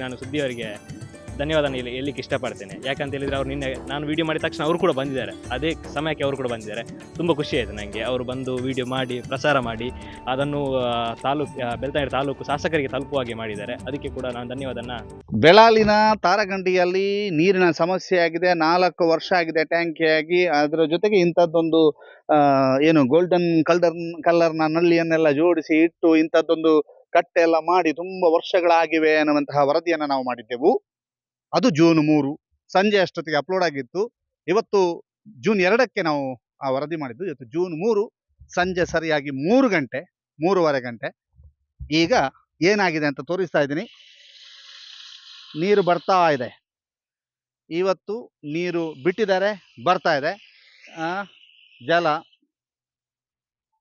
ನಾನು ಸುದ್ದಿಯವರಿಗೆ ಧನ್ಯವಾದ ಹೇಳಲಿಕ್ಕೆ ಇಷ್ಟಪಡ್ತೇನೆ. ಯಾಕಂತ ಹೇಳಿದರೆ ಅವ್ರು ನಿನ್ನೆ ನಾನು ವೀಡಿಯೋ ಮಾಡಿದ ತಕ್ಷಣ ಅವರು ಕೂಡ ಬಂದಿದ್ದಾರೆ, ಅದೇ ಸಮಯಕ್ಕೆ ಅವರು ಕೂಡ ಬಂದಿದ್ದಾರೆ. ತುಂಬ ಖುಷಿ ಆಯಿತು ನನಗೆ. ಅವರು ಬಂದು ವೀಡಿಯೋ ಮಾಡಿ ಪ್ರಸಾರ ಮಾಡಿ ಅದನ್ನು ಬೆಳ್ತಂಗಡಿ ತಾಲೂಕು ಶಾಸಕರಿಗೆ ತಲುಪುವ ಹಾಗೆ ಮಾಡಿದ್ದಾರೆ. ಅದಕ್ಕೆ ಕೂಡ ನಾನು ಧನ್ಯವಾದನ. ಬೆಳಾಲಿನ ತಾರಗಂಡಿಯಲ್ಲಿ ನೀರಿನ ಸಮಸ್ಯೆ ಆಗಿದೆ, 4 ವರ್ಷ ಆಗಿದೆ ಟ್ಯಾಂಕಿಯಾಗಿ. ಅದರ ಜೊತೆಗೆ ಇಂಥದ್ದೊಂದು ಏನು ಗೋಲ್ಡನ್ ಕಲರ್ನ ನಲ್ಲಿಯನ್ನೆಲ್ಲ ಜೋಡಿಸಿ ಇಟ್ಟು ಇಂಥದ್ದೊಂದು ಕಟ್ಟೆ ಎಲ್ಲ ಮಾಡಿ ತುಂಬ ವರ್ಷಗಳಾಗಿವೆ ಅನ್ನುವಂತಹ ವರದಿಯನ್ನು ನಾವು ಮಾಡಿದ್ದೆವು. ಅದು ಜೂನ್ 3 ಸಂಜೆ ಅಷ್ಟೊತ್ತಿಗೆ ಅಪ್ಲೋಡ್ ಆಗಿತ್ತು. ಇವತ್ತು ಜೂನ್ 2ಕ್ಕೆ ನಾವು ಆ ವರದಿ ಮಾಡಿದ್ದು. ಇವತ್ತು ಜೂನ್ 3 ಸಂಜೆ ಸರಿಯಾಗಿ 3:30 ಗಂಟೆ. ಈಗ ಏನಾಗಿದೆ ಅಂತ ತೋರಿಸ್ತಾ ಇದ್ದೀನಿ. ನೀರು ಬರ್ತಾ ಇದೆ. ಇವತ್ತು ನೀರು ಬಿಟ್ಟಿದ್ದಾರೆ, ಬರ್ತಾ ಇದೆ. ಜಲ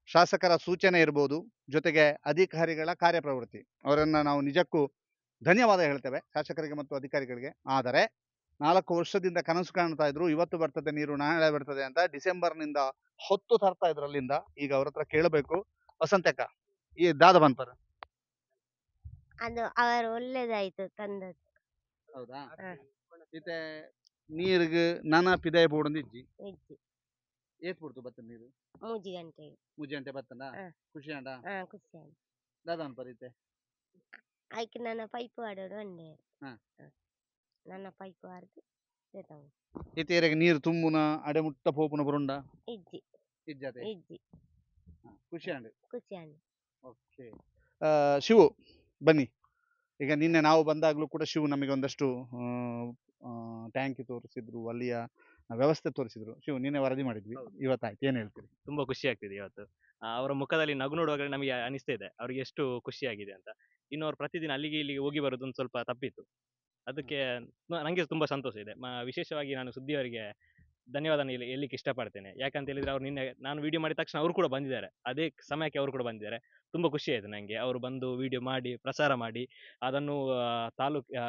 ಶಾಸಕರ ಸೂಚನೆ ಇರ್ಬೋದು, ಜೊತೆಗೆ ಅಧಿಕಾರಿಗಳ ಕಾರ್ಯಪ್ರವೃತ್ತಿ, ಅವರನ್ನು ನಾವು ನಿಜಕ್ಕೂ ಧನ್ಯವಾದ ಹೇಳ್ತೇವೆ ಶಾಸಕರಿಗೆ ಮತ್ತು ಅಧಿಕಾರಿಗಳಿಗೆ. ಆದರೆ 4 ವರ್ಷದಿಂದ ಕನಸು ಕಾಣ್ತಾ ಇದ್ರು, ಇವತ್ತು ಬರ್ತದೆ ನೀರು, ನಾಳೆ ಬರ್ತದೆ ಅಂತ. ಡಿಸೆಂಬರ್ನಿಂದ ಹೊತ್ತು ತರ್ತಾ ಇದ್ರು ಅಲ್ಲಿಂದ. ಈಗ ಅವ್ರ ಹತ್ರ ಕೇಳಬೇಕು. ವಸಂತಕ್ಕ, ಈ ದಾದ ಬಂದ್ಪರ ಅದು ಅವರು ಒಳ್ಳೇದಾಯ್ತು ತಂದದ್ದು. ಹೌದಾ? ಇತ್ತೆ ನೀರಿಗೆ ನಾನಾ ಪಿದಾಯ ಬೋಡೊಂದು ಇಜ್ಜಿ ಇಜ್ಜಿ ಏತ್ ಬಿಡ್ತು ಬತ್ತ ನೀರು 3 ಗಂಟೆಗೆ. 3 ಗಂಟೆ ಬತ್ತಂಡ ಖುಷಿ ಅಂಡ ಖುಷಿ ಆಯ್ತು. ದಾದಾನ್ ಪರಿತೆ ಆಯ್ಕೆ ನನ್ನ ಪೈಪ್ ಆಡೋಡು ಅಂಡೆ ಹಾ. ನನ್ನ ಪೈಪ್ ಆಡ್ದು ಸೇತಾವು ಇತ್ತೀರೆಗೆ ನೀರು ತುಂಬುನ ಅಡೆ ಮುಟ್ಟ ಪೋಪುನ ಬರುಂಡ ಇಜ್ಜಿ ಇಜ್ಜತೆ ಇಜ್ಜಿ ಖುಷಿ ಅಂಡ್ ಖುಷಿ ಅಂಡೆ. ಓಕೆ. ಶಿವು ಬನ್ನಿ. ಈಗ ನಿನ್ನೆ ನಾವು ಬಂದಾಗಲೂ ಕೂಡ ಶಿವು ನಮಗೆ ಒಂದಷ್ಟು ಟ್ಯಾಂಕಿ ತೋರಿಸಿದ್ರು, ಅಲ್ಲಿಯ ವ್ಯವಸ್ಥೆ ತೋರಿಸಿದ್ರು. ಶಿವು ನಿನ್ನೆ ವರದಿ ಮಾಡಿದ್ವಿ, ಇವತ್ತಾಯ್ತು, ಏನು ಹೇಳ್ತೀರಿ? ತುಂಬ ಖುಷಿ ಆಗ್ತಿದೆ ಇವತ್ತು. ಅವರ ಮುಖದಲ್ಲಿ ನಗು ನೋಡುವಾಗ ನಮಗೆ ಅನಿಸ್ತಾ ಇದೆ ಅವ್ರಿಗೆ ಎಷ್ಟು ಖುಷಿಯಾಗಿದೆ ಅಂತ. ಇನ್ನು ಅವ್ರು ಪ್ರತಿದಿನ ಅಲ್ಲಿಗೆ ಇಲ್ಲಿಗೆ ಹೋಗಿ ಬರೋದು ಒಂದು ಸ್ವಲ್ಪ ತಪ್ಪಿತ್ತು. ಅದಕ್ಕೆ ನನಗೆ ತುಂಬ ಸಂತೋಷ ಇದೆ. ವಿಶೇಷವಾಗಿ ನಾನು ಸುದ್ದಿಯವರಿಗೆ ಧನ್ಯವಾದ ಹೇಳಲಿಕ್ಕೆ ಇಷ್ಟಪಡ್ತೇನೆ. ಯಾಕಂತ ಹೇಳಿದರೆ ಅವ್ರು ನಿನ್ನೆ ನಾನು ವೀಡಿಯೋ ಮಾಡಿದ ತಕ್ಷಣ ಅವರು ಕೂಡ ಬಂದಿದ್ದಾರೆ, ಅದೇ ಸಮಯಕ್ಕೆ ಅವರು ಕೂಡ ಬಂದಿದ್ದಾರೆ. ತುಂಬ ಖುಷಿ ಆಯಿತು ನನಗೆ. ಅವರು ಬಂದು ವೀಡಿಯೋ ಮಾಡಿ ಪ್ರಸಾರ ಮಾಡಿ ಅದನ್ನು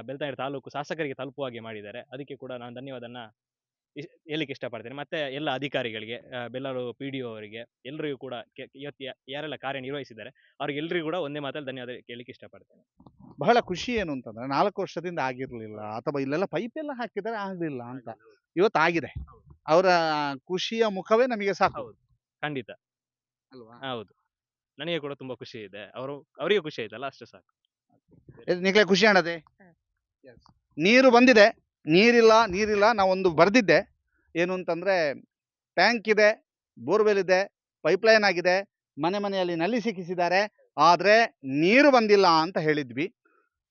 ಬೆಳ್ತಂಗಡಿ ತಾಲೂಕು ಶಾಸಕರಿಗೆ ತಲುಪುವ ಹಾಗೆ ಮಾಡಿದ್ದಾರೆ. ಅದಕ್ಕೆ ಕೂಡ ನಾನು ಧನ್ಯವಾದನ ಹೇಳಲಿಕ್ಕೆ ಇಷ್ಟಪಡ್ತೇನೆ. ಮತ್ತು ಎಲ್ಲ ಅಧಿಕಾರಿಗಳಿಗೆ, ಬೆಳ್ಳಾರು PDO ಅವರಿಗೆ, ಎಲ್ಲರಿಗೂ ಕೂಡ ಇವತ್ತು ಯಾರೆಲ್ಲ ಕಾರ್ಯನಿರ್ವಹಿಸಿದ್ದಾರೆ ಅವ್ರಿಗೆಲ್ಲರಿಗೂ ಕೂಡ ಒಂದೇ ಮಾತಲ್ಲಿ ಧನ್ಯವಾದ ಹೇಳಲಿಕ್ಕೆ ಇಷ್ಟಪಡ್ತೇನೆ. ಬಹಳ ಖುಷಿ ಏನು ಅಂತಂದ್ರೆ 4 ವರ್ಷದಿಂದ ಆಗಿರಲಿಲ್ಲ, ಅಥವಾ ಇಲ್ಲೆಲ್ಲ ಪೈಪ್ ಎಲ್ಲ ಹಾಕಿದರೆ ಆಗಲಿಲ್ಲ ಅಂತ. ಇವತ್ತು ಆಗಿದೆ. ಅವರ ಖುಷಿಯ ಮುಖವೇ ನಮಗೆ ಸಾಕು. ಹೌದು, ಖಂಡಿತ ಅಲ್ವಾ? ಹೌದು. ನನಗೆ ಕೂಡ ತುಂಬ ಖುಷಿ ಇದೆ. ಅವರಿಗೆ ಖುಷಿ ಆಯ್ತಲ್ಲ, ಅಷ್ಟೇ ಸಾಕು. ನಿಖಲೆ ಖುಷಿ ಆಣದೆ. Yes. ನೀರು ಬಂದಿದೆ, ನೀರಿಲ್ಲ. ನಾವೊಂದು ಬರೆದಿದ್ದೆ ಏನು ಅಂತಂದ್ರೆ, ಟ್ಯಾಂಕ್ ಇದೆ, ಬೋರ್ವೆಲ್ ಇದೆ, ಪೈಪ್ಲೈನ್ ಆಗಿದೆ, ಮನೆಯಲ್ಲಿ ನಲ್ಲಿ ಸಿಕ್ಕಿಸಿದ್ದಾರೆ, ಆದರೆ ನೀರು ಬಂದಿಲ್ಲ ಅಂತ ಹೇಳಿದ್ವಿ.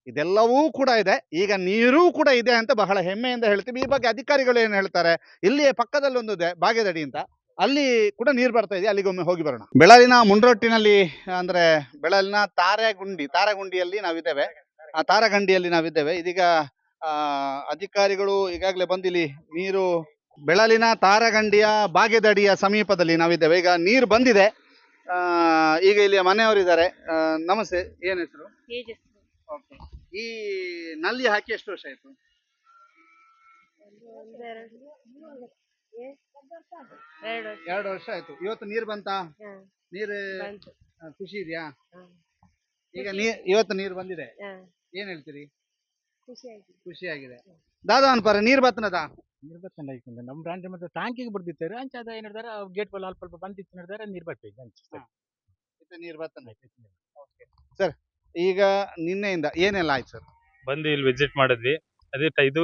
ಇದೆಲ್ಲವೂ ಕೂಡ ಇದೆ. ಈಗ ನೀರೂ ಕೂಡ ಇದೆ ಅಂತ ಬಹಳ ಹೆಮ್ಮೆಯಿಂದ ಹೇಳ್ತೀವಿ. ಈ ಬಗ್ಗೆ ಅಧಿಕಾರಿಗಳು ಏನು ಹೇಳ್ತಾರೆ? ಇಲ್ಲಿಯೇ ಪಕ್ಕದಲ್ಲಿ ಒಂದು ಇದೆ ಬಾಗೇದಡಿ ಅಂತ, ಅಲ್ಲಿ ಕೂಡ ನೀರು ಬರ್ತಾ ಇದೆ. ಅಲ್ಲಿಗೊಮ್ಮೆ ಹೋಗಿ ಬರೋಣ. ಬೆಳಲಿನ ಮುಂಡ್ರೊಟ್ಟಿನಲ್ಲಿ, ಅಂದ್ರೆ ಬೆಳಲಿನ ತಾರಗುಂಡಿಯಲ್ಲಿ ನಾವಿದ್ದೇವೆ. ಆ ತಾರಗಂಡಿಯಲ್ಲಿ ನಾವಿದ್ದೇವೆ. ಇದೀಗ ಅಧಿಕಾರಿಗಳು ಈಗಾಗಲೇ ಬಂದಿಲ್ಲಿ ನೀರು, ಬೆಳಲಿನ ತಾರಗಂಡಿಯ ಬಾಗೇದಡಿಯ ಸಮೀಪದಲ್ಲಿ ನಾವಿದ್ದೇವೆ. ಈಗ ನೀರು ಬಂದಿದೆ. ಈಗ ಇಲ್ಲಿ ಮನೆಯವರಿದ್ದಾರೆ. ನಮಸ್ತೆ, ಏನ್ ಹೆಸರು? ಓಕೆ. ಈ ನಲ್ಲಿ ಹಾಕಿ ಎಷ್ಟು ವರ್ಷ ಆಯ್ತು? 2 ವರ್ಷ ಆಯ್ತು. ಇವತ್ತು ನೀರು ಬಂತಾ? ನೀರು ಖುಷಿ ಇದೆಯಾ? ಈಗ ಇವತ್ತು ನೀರು ಬಂದಿದೆ, ಏನ್ ಹೇಳ್ತೀರಿ? ಖುಷಿ ಆಗಿದೆ. ದಾದಾ ಅನ್ಪಾರ ನೀರು ಬತ್ತನದ ನಿರ್ಬತ್ತಂಡ ನಮ್ಮ ಬ್ರಾಂಚ್ ಮತ್ತೆ ಟ್ಯಾಂಕಿಗೆ ಬರ್ದಿದ್ದಾರೆ ಅಂಚ ಅದ ಏನ್ ಹೇಳ್ತಾರೆ ಗೇಟ್ ಬಲ್ಲ ಅಲ್ಪ ಬಂದಿತ್ತು ಹೇಳಿದಾರೆ ನೀರು ಬರ್ತೈತೆ ನೀರು ಬತ್ತನ. ಸರ್, ಈಗ ನಿನ್ನೆಯಿಂದ ಏನೆಲ್ಲ ಆಯ್ತು ಸರ್? ಬಂದು ಇಲ್ಲಿ ವಿಸಿಟ್ ಮಾಡಿದ್ವಿ. ಅದೇ ಇದು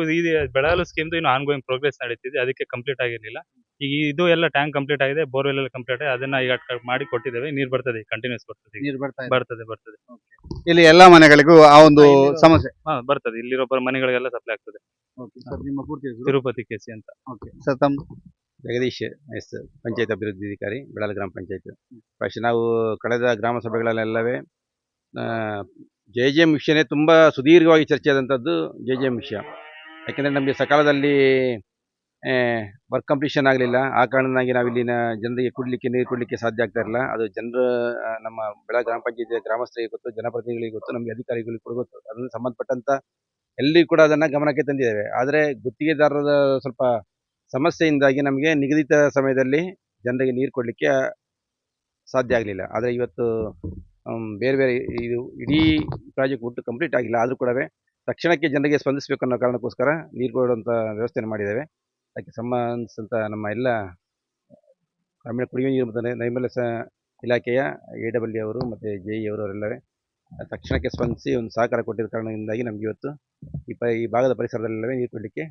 ಬೆಳಗಾಲು ಸ್ಕೀಮ್ ಇನ್ನು ಆನ್ಗೋಯಿಂಗ್ ಪ್ರೋಗ್ರೆಸ್ ನಡೀತಿದೆ, ಅದಕ್ಕೆ ಕಂಪ್ಲೀಟ್ ಆಗಿರ್ಲಿಲ್ಲ. ಈಗ ಇದು ಎಲ್ಲ ಟ್ಯಾಂಕ್ ಕಂಪ್ಲೀಟ್ ಆಗಿದೆ, ಬೋರ್ವೆಲ್ ಎಲ್ಲ ಕಂಪ್ಲೀಟ್ ಆಗಿದೆ. ಅದನ್ನ ಈಗ ಮಾಡಿ ಕೊಟ್ಟಿದ್ದೇವೆ. ನೀರು ಬರ್ತದೆ, ಕಂಟಿನ್ಯೂಸ್ ಬರ್ತದೆ. ನೀರು ಬರ್ತದೆ. ಇಲ್ಲಿ ಎಲ್ಲಾ ಮನೆಗಳಿಗೂ ಆ ಒಂದು ಸಮಸ್ಯೆ ಬರ್ತದೆ. ಇಲ್ಲಿರೋ ಮನೆಗಳಿಗೆಲ್ಲ ಸಪ್ಲೈ ಆಗ್ತದೆ. ಸರ್, ನಿಮ್ಮ ಪೂರ್ತಿ ಹೆಸರು? ತಿರುಪತಿ KC ಅಂತ. ಸರ್, ತಮ್ಮ? ಜಗದೀಶ್ ಎಸ್, ಪಂಚಾಯತ್ ಅಭಿವೃದ್ಧಿ ಅಧಿಕಾರಿ, ಬೆಳಗಾವಿ ಗ್ರಾಮ ಪಂಚಾಯತ್. ಫಸ್ಟ್ ನಾವು ಕಳೆದ ಗ್ರಾಮ ಸಭೆಗಳಲ್ಲೆಲ್ಲವೇ JJM ವಿಷಯನೇ ತುಂಬ ಸುದೀರ್ಘವಾಗಿ ಚರ್ಚೆ ಆದಂಥದ್ದು JJM ವಿಷಯ. ಯಾಕೆಂದರೆ ನಮಗೆ ಸಕಾಲದಲ್ಲಿ ವರ್ಕ್ ಕಂಪ್ಲೀಷನ್ ಆಗಲಿಲ್ಲ. ಆ ಕಾರಣವಾಗಿ ನಾವಿಲ್ಲಿನ ಜನರಿಗೆ ನೀರು ಕೊಡಲಿಕ್ಕೆ ಸಾಧ್ಯ ಆಗ್ತಾ ಇರಲಿಲ್ಲ. ಅದು ಜನರು, ನಮ್ಮ ಬೆಳಗಾವಿ ಗ್ರಾಮ ಪಂಚಾಯತ್ ಗ್ರಾಮಸ್ಥರಿಗೆ ಗೊತ್ತು, ಜನಪ್ರತಿನಿಧಿಗಳಿಗೆ ಗೊತ್ತು, ನಮಗೆ ಅಧಿಕಾರಿಗಳಿಗೆ ಕೂಡ ಗೊತ್ತು. ಅದನ್ನು ಸಂಬಂಧಪಟ್ಟಂಥ ಎಲ್ಲಿಯೂ ಕೂಡ ಅದನ್ನು ಗಮನಕ್ಕೆ ತಂದಿದ್ದೇವೆ. ಆದರೆ ಗುತ್ತಿಗೆದಾರರ ಸ್ವಲ್ಪ ಸಮಸ್ಯೆಯಿಂದಾಗಿ ನಮಗೆ ನಿಗದಿತ ಸಮಯದಲ್ಲಿ ಜನರಿಗೆ ನೀರು ಕೊಡಲಿಕ್ಕೆ ಸಾಧ್ಯ ಆಗಲಿಲ್ಲ. ಆದರೆ ಇವತ್ತು ಬೇರೆ ಇದು ಇಡೀ ಪ್ರಾಜೆಕ್ಟ್ ಒಟ್ಟು ಕಂಪ್ಲೀಟ್ ಆಗಿಲ್ಲ, ಆದರೂ ಕೂಡ ತಕ್ಷಣಕ್ಕೆ ಜನರಿಗೆ ಸ್ಪಂದಿಸಬೇಕು ಅನ್ನೋ ಕಾರಣಕ್ಕೋಸ್ಕರ ನೀರು ಕೊಡುವಂಥ ವ್ಯವಸ್ಥೆಯನ್ನು ಮಾಡಿದ್ದೇವೆ. ಅದಕ್ಕೆ ಸಂಬಂಧಿಸಿದಂಥ ನಮ್ಮ ಎಲ್ಲ ಗ್ರಾಮೀಣ ಕುಡಿಯುವ ನೀರು ಮತ್ತು ನೈರ್ಮಲ್ಯ ಇಲಾಖೆಯ AW ಅವರು ಮತ್ತು JE ಅವರೆಲ್ಲವೇ ತಕ್ಷಣಕ್ಕೆ ಸ್ಪಂದಿಸಿ ಒಂದು ಸಹಕಾರ ಕೊಟ್ಟಿದ್ದ ಕಾರಣದಿಂದಾಗಿ ನಮ್ಗೆ ಇವತ್ತು ಈ ಭಾಗದ ಪರಿಸರದಲ್ಲೆಲ್ಲವೇ ನೀರು ಕೊಡಲಿಕ್ಕೆ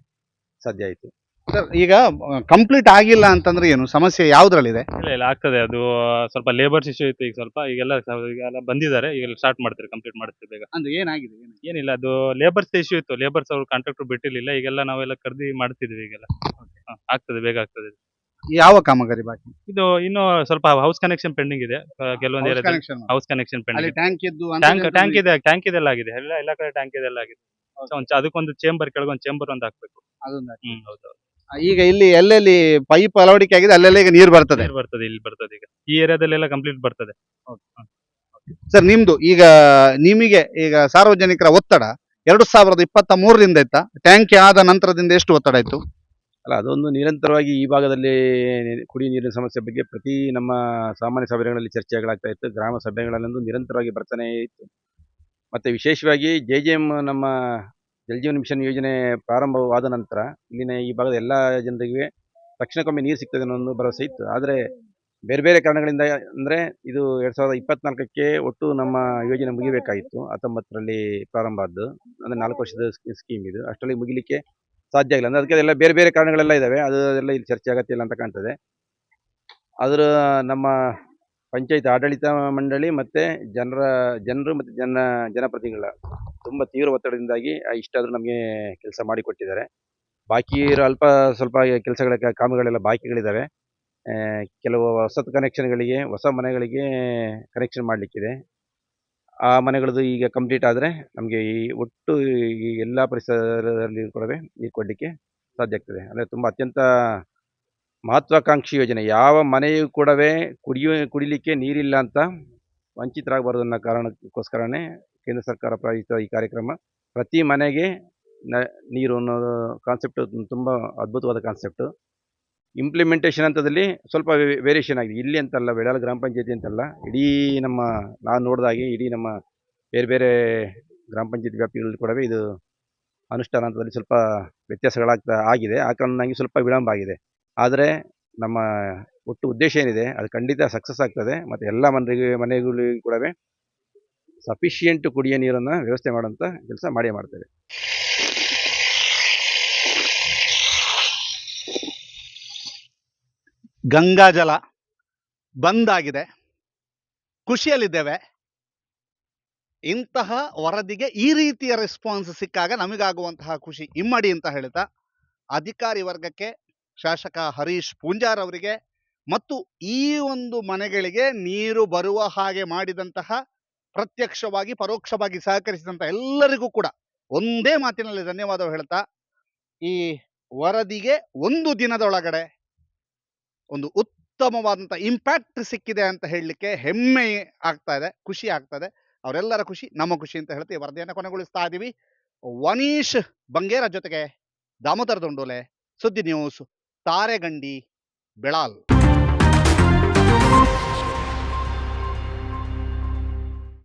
ಸಾಧ್ಯ ಆಯಿತು. ಸರ್ ಈಗ ಕಂಪ್ಲೀಟ್ ಆಗಿಲ್ಲ ಅಂತಂದ್ರೆ ಏನು ಸಮಸ್ಯೆ ಯಾವ್ದ್ರಲ್ಲಿದೆ? ಇಲ್ಲ ಆಗ್ತದೆ, ಅದು ಸ್ವಲ್ಪ ಲೇಬರ್ಸ್ ಇಶ್ಯೂ ಇತ್ತು. ಈಗೆಲ್ಲ ಬಂದಿದ್ದಾರೆ, ಈಗೆಲ್ಲ ಸ್ಟಾರ್ಟ್ ಮಾಡ್ತಾರೆ, ಕಂಪ್ಲೀಟ್ ಮಾಡ್ತೀವಿ ಬೇಗ. ಅಂದ್ರೆ ಏನಾಗಿದೆ? ಏನಿಲ್ಲ, ಅದು ಲೇಬರ್ಸ್ ಇಶ್ಯೂ ಇತ್ತು. ಲೇಬರ್ಸ್ ಅವರು ಕಾಂಟ್ರಾಕ್ಟರ್ ಬಿಟ್ಟಿರಲಿಲ್ಲ. ಈಗೆಲ್ಲ ನಾವೆಲ್ಲ ಕರ್ದಿ ಮಾಡ್ತಿದ್ವಿ ಈಗೆಲ್ಲ. ಆಗ್ತದೆ, ಬೇಗ ಆಗ್ತದೆ. ಯಾವ ಕಾಮಗಾರಿ ಬಾಕಿ? ಇದು ಇನ್ನು ಸ್ವಲ್ಪ ಹೌಸ್ ಕನೆಕ್ಷನ್ ಪೆಂಡಿಂಗ್ ಇದೆ. ಕೆಲವೊಂದು ಏರಿಯಾದಲ್ಲಿ ಕನೆಕ್ಷನ್ ಹೌಸ್ ಕನೆಕ್ಷನ್ ಅಲ್ಲಿ ಪೆಂಡಿಂಗ್. ಟ್ಯಾಂಕ್ ಇದ್ದು ಟ್ಯಾಂಕ್ ಇದೆಲ್ಲ ಆಗಿದೆ, ಎಲ್ಲ ಕಡೆ ಟ್ಯಾಂಕ್ ಇದೆಲ್ಲ ಆಗಿದೆ. ಅದಕ್ಕೊಂದು ಚೇಂಬರ್, ಕೆಳಗೊಂದು ಚೇಂಬರ್ ಒಂದು ಹಾಕ್ಬೇಕು. ಅದೊಂದು ಹೌದು. ಈಗ ಇಲ್ಲಿ ಎಲ್ಲೆಲ್ಲಿ ಪೈಪ್ ಅಳವಡಿಕೆ ಆಗಿದೆ ಅಲ್ಲೆಲ್ಲ ಈಗ ನೀರು ಬರ್ತದೆ. ನೀರು ಬರ್ತದೆ, ಇಲ್ಲಿ ಬರ್ತದೆ. ಈಗ ಈ ಏರಿಯಾದಲ್ಲೆಲ್ಲ ಕಂಪ್ಲೀಟ್ ಬರ್ತದೆ. ಸರ್ ನಿಮ್ದು ಈಗ ನಿಮಗೆ ಈಗ ಸಾರ್ವಜನಿಕರ ಒತ್ತಡ 2023ರಿಂದ ಇತ್ತ, ಟ್ಯಾಂಕ್ ಆದ ನಂತರದಿಂದ ಎಷ್ಟು ಒತ್ತಡ ಇತ್ತು? ಅಲ್ಲ, ಅದೊಂದು ನಿರಂತರವಾಗಿ ಈ ಭಾಗದಲ್ಲಿ ಕುಡಿಯುವ ನೀರಿನ ಸಮಸ್ಯೆ ಬಗ್ಗೆ ಪ್ರತಿ ನಮ್ಮ ಸಾಮಾನ್ಯ ಸಭೆಗಳಲ್ಲಿ ಚರ್ಚೆಗಳಾಗ್ತಾ ಇತ್ತು. ಗ್ರಾಮ ಸಭೆಗಳಲ್ಲಂದು ನಿರಂತರವಾಗಿ ಬರ್ತಾನೆ ಇತ್ತು. ಮತ್ತು ವಿಶೇಷವಾಗಿ JJM ನಮ್ಮ ಜಲ್ ಜೀವನ್ ಮಿಷನ್ ಯೋಜನೆ ಪ್ರಾರಂಭವಾದ ನಂತರ ಇಲ್ಲಿನ ಈ ಭಾಗದ ಎಲ್ಲ ಜನರಿಗೆ ತಕ್ಷಣಕ್ಕೊಮ್ಮೆ ನೀರು ಸಿಗ್ತದೆ ಅನ್ನೋ ಒಂದು ಭರವಸೆ ಇತ್ತು. ಆದರೆ ಬೇರೆ ಬೇರೆ ಕಾರಣಗಳಿಂದ, ಅಂದರೆ ಇದು 2024ಕ್ಕೆ ಒಟ್ಟು ನಮ್ಮ ಯೋಜನೆ ಮುಗಿಬೇಕಾಗಿತ್ತು. 19ರಲ್ಲಿ ಪ್ರಾರಂಭ ಆದ್ದು, ಅಂದರೆ 4 ವರ್ಷದ ಸ್ಕೀಮ್ ಇದು. ಅಷ್ಟರಲ್ಲಿ ಮುಗಿಲಿಕ್ಕೆ ಸಾಧ್ಯ ಆಗಿಲ್ಲ. ಅಂದರೆ ಅದಕ್ಕೆ ಎಲ್ಲ ಬೇರೆ ಬೇರೆ ಕಾರಣಗಳೆಲ್ಲ ಇದ್ದಾವೆ. ಅದೆಲ್ಲ ಇಲ್ಲಿ ಚರ್ಚೆ ಅಗತ್ಯ ಇಲ್ಲ ಅಂತ ಕಾಣ್ತದೆ. ಅದರ ನಮ್ಮ ಪಂಚಾಯತ್ ಆಡಳಿತ ಮಂಡಳಿ ಮತ್ತು ಜನರು ಮತ್ತು ಜನಪ್ರತಿನಿಧಿಗಳ ತುಂಬ ತೀವ್ರ ಒತ್ತಡದಿಂದಾಗಿ ಇಷ್ಟಾದರೂ ನಮಗೆ ಕೆಲಸ ಮಾಡಿಕೊಟ್ಟಿದ್ದಾರೆ. ಬಾಕಿ ಇರೋ ಅಲ್ಪ ಸ್ವಲ್ಪ ಕೆಲಸಗಳ ಕಾಮಗಳೆಲ್ಲ ಬಾಕಿಗಳಿದ್ದಾವೆ. ಕೆಲವು ಹೊಸ ಕನೆಕ್ಷನ್ಗಳಿಗೆ, ಹೊಸ ಮನೆಗಳಿಗೆ ಕನೆಕ್ಷನ್ ಮಾಡಲಿಕ್ಕಿದೆ. ಆ ಮನೆಗಳದ್ದು ಈಗ ಕಂಪ್ಲೀಟ್ ಆದರೆ ನಮಗೆ ಈ ಒಟ್ಟು ಈ ಎಲ್ಲ ಪರಿಸರದಲ್ಲಿ ಕೂಡ ನೀರು ಕೊಡಲಿಕ್ಕೆ ಸಾಧ್ಯ ಆಗ್ತದೆ. ಅಂದರೆ ತುಂಬ ಅತ್ಯಂತ ಮಹತ್ವಾಕಾಂಕ್ಷಿ ಯೋಜನೆ. ಯಾವ ಮನೆಯೂ ಕೂಡ ಕುಡಿಲಿಕ್ಕೆ ನೀರಿಲ್ಲ ಅಂತ ವಂಚಿತರಾಗಬಾರ್ದು ಅನ್ನೋ ಕಾರಣಕ್ಕೋಸ್ಕರನೇ ಕೇಂದ್ರ ಸರ್ಕಾರ ಪ್ರಾಯೋಜಿತ ಈ ಕಾರ್ಯಕ್ರಮ. ಪ್ರತಿ ಮನೆಗೆ ನೀರು ಅನ್ನೋದು ಕಾನ್ಸೆಪ್ಟ್ ತುಂಬ ಅದ್ಭುತವಾದ ಕಾನ್ಸೆಪ್ಟು. ಇಂಪ್ಲಿಮೆಂಟೇಷನ್ ಹಂತದಲ್ಲಿ ಸ್ವಲ್ಪ ವೇರಿಯೇಷನ್ ಆಗಿದೆ. ಇಲ್ಲಿ ಅಂತಲ್ಲ, ಬೆಳಗಾವಿ ಗ್ರಾಮ ಪಂಚಾಯತಿ ಅಂತಲ್ಲ, ನಾನು ನೋಡಿದಾಗೆ ಇಡೀ ನಮ್ಮ ಬೇರೆ ಬೇರೆ ಗ್ರಾಮ ಪಂಚಾಯತಿ ವ್ಯಾಪ್ತಿಗಳಲ್ಲಿ ಕೂಡ ಇದು ಅನುಷ್ಠಾನ ಹಂತದಲ್ಲಿ ಸ್ವಲ್ಪ ಆಗಿದೆ. ಆ ಕಾರಣವಾಗಿ ಸ್ವಲ್ಪ ವಿಳಂಬ ಆಗಿದೆ. ಆದರೆ ನಮ್ಮ ಒಟ್ಟು ಉದ್ದೇಶ ಏನಿದೆ ಅದು ಖಂಡಿತ ಸಕ್ಸಸ್ ಆಗ್ತದೆ. ಮತ್ತು ಎಲ್ಲ ಮನೆಗಳಿಗೂ ಕೂಡ ಸಫಿಷಿಯೆಂಟ್ ಕುಡಿಯೋ ನೀರನ್ನು ವ್ಯವಸ್ಥೆ ಮಾಡುವಂಥ ಕೆಲಸ ಮಾಡೇ ಮಾಡ್ತೇವೆ. ಗಂಗಾ ಜಲ ಬಂದಾಗಿದೆ, ಖುಷಿಯಲ್ಲಿದ್ದೇವೆ. ಇಂತಹ ವರದಿಗೆ ಈ ರೀತಿಯ ರೆಸ್ಪಾನ್ಸ್ ಸಿಕ್ಕಾಗ ನಮಗಾಗುವಂತಹ ಖುಷಿ ಇಮ್ಮಡಿ ಅಂತ ಹೇಳ್ತಾ, ಅಧಿಕಾರಿ ವರ್ಗಕ್ಕೆ, ಶಾಸಕ ಹರೀಶ್ ಪೂಂಜಾರ್ ಅವರಿಗೆ ಮತ್ತು ಈ ಒಂದು ಮನೆಗಳಿಗೆ ನೀರು ಬರುವ ಹಾಗೆ ಮಾಡಿದಂತಹ, ಪ್ರತ್ಯಕ್ಷವಾಗಿ ಪರೋಕ್ಷವಾಗಿ ಸಹಕರಿಸಿದಂಥ ಎಲ್ಲರಿಗೂ ಕೂಡ ಒಂದೇ ಮಾತಿನಲ್ಲಿ ಧನ್ಯವಾದ ಹೇಳ್ತಾ, ಈ ವರದಿಗೆ ಒಂದು ದಿನದೊಳಗಡೆ ಒಂದು ಉತ್ತಮವಾದಂಥ ಇಂಪ್ಯಾಕ್ಟ್ ಸಿಕ್ಕಿದೆ ಅಂತ ಹೇಳಲಿಕ್ಕೆ ಹೆಮ್ಮೆ ಆಗ್ತಾ ಇದೆ, ಖುಷಿ ಆಗ್ತದೆ. ಅವರೆಲ್ಲರ ಖುಷಿ ನಮ್ಮ ಖುಷಿ ಅಂತ ಹೇಳ್ತೀವಿ. ವರದಿಯನ್ನು ಕೊನೆಗೊಳಿಸ್ತಾ ಇದ್ದೀವಿ. ವನೀಶ್ ಬಂಗೇರ ಜೊತೆಗೆ ದಾಮೋದರ ದೊಂಡೋಲೆ, ಸುದ್ದಿ ನ್ಯೂಸ್, ತಾರೆಗಂಡಿ, ಬೆಳಾಲ್.